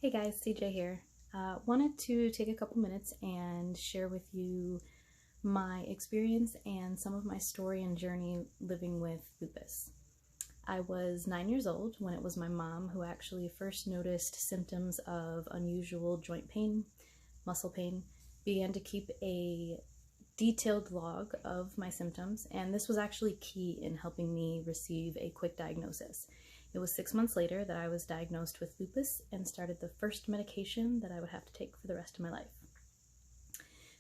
Hey guys, CJ here. Wanted to take a couple minutes and share with you my experience and some of my story and journey living with lupus. I was 9 years old when it was my mom who actually first noticed symptoms of unusual joint pain, muscle pain, began to keep a detailed log of my symptoms, and this was actually key in helping me receive a quick diagnosis. It was 6 months later that I was diagnosed with lupus and started the first medication that I would have to take for the rest of my life.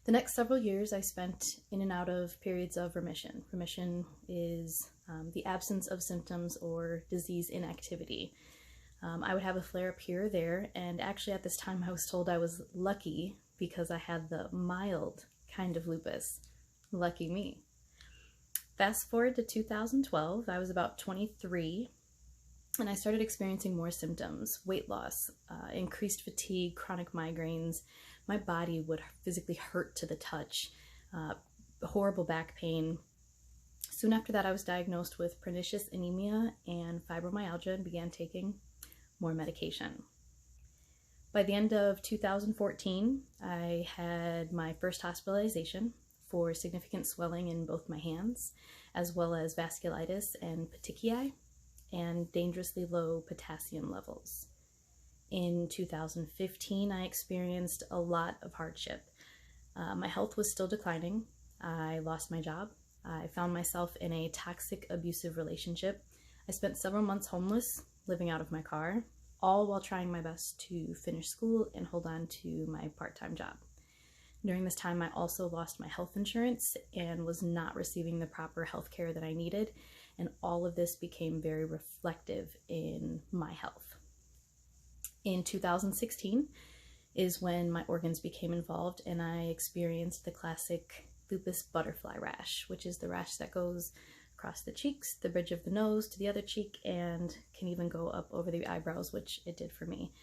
The next several years I spent in and out of periods of remission. Remission is the absence of symptoms or disease inactivity. I would have a flare-up here or there, and actually at this time I was told I was lucky because I had the mild kind of lupus. Lucky me. Fast forward to 2012, I was about 23, and I started experiencing more symptoms: weight loss, increased fatigue, chronic migraines. My body would physically hurt to the touch, horrible back pain. Soon after that, I was diagnosed with pernicious anemia and fibromyalgia and began taking more medication. By the end of 2014, I had my first hospitalization for significant swelling in both my hands, as well as vasculitis and petechiae, and dangerously low potassium levels. In 2015, I experienced a lot of hardship. My health was still declining. I lost my job. I found myself in a toxic, abusive relationship. I spent several months homeless, living out of my car, all while trying my best to finish school and hold on to my part-time job. During this time, I also lost my health insurance and was not receiving the proper health care that I needed, and all of this became very reflective in my health. In 2016 is when my organs became involved, and I experienced the classic lupus butterfly rash, which is the rash that goes across the cheeks, the bridge of the nose to the other cheek, and can even go up over the eyebrows, which it did for me.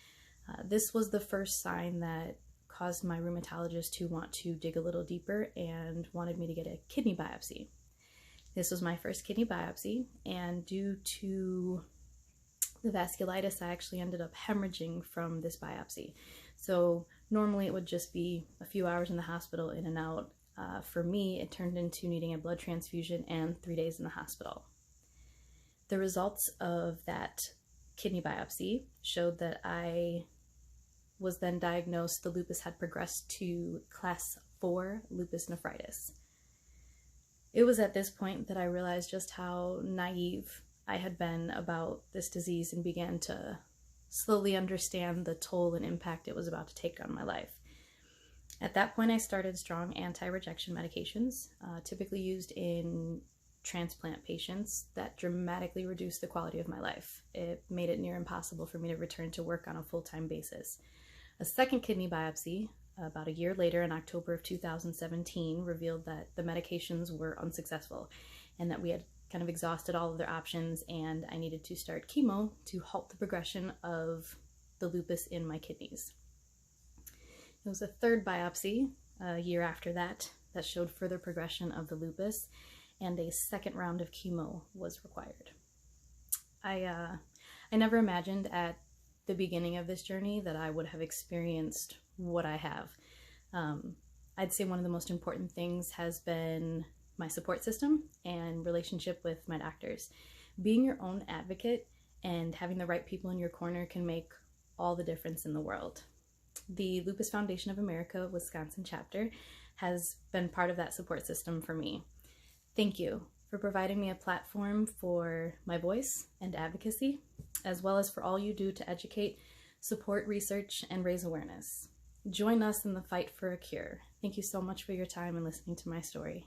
This was the first sign that caused my rheumatologist to want to dig a little deeper and wanted me to get a kidney biopsy. This was my first kidney biopsy, and due to the vasculitis, I actually ended up hemorrhaging from this biopsy. So normally it would just be a few hours in the hospital, in and out. For me, it turned into needing a blood transfusion and 3 days in the hospital. The results of that kidney biopsy showed that I was then diagnosed the lupus had progressed to class 4 lupus nephritis. It was at this point that I realized just how naive I had been about this disease and began to slowly understand the toll and impact it was about to take on my life. At that point, I started strong anti-rejection medications, typically used in transplant patients, that dramatically reduced the quality of my life. It made it near impossible for me to return to work on a full-time basis. A second kidney biopsy, about a year later in October of 2017, revealed that the medications were unsuccessful and that we had kind of exhausted all of their options, and I needed to start chemo to halt the progression of the lupus in my kidneys. It was a third biopsy a year after that showed further progression of the lupus, and a second round of chemo was required. I never imagined at the beginning of this journey that I would have experienced what I have. I'd say one of the most important things has been my support system and relationship with my doctors. Being your own advocate and having the right people in your corner can make all the difference in the world. The Lupus Foundation of America, Wisconsin chapter, has been part of that support system for me. Thank you for providing me a platform for my voice and advocacy, as well as for all you do to educate, support research, and raise awareness. Join us in the fight for a cure. Thank you so much for your time and listening to my story.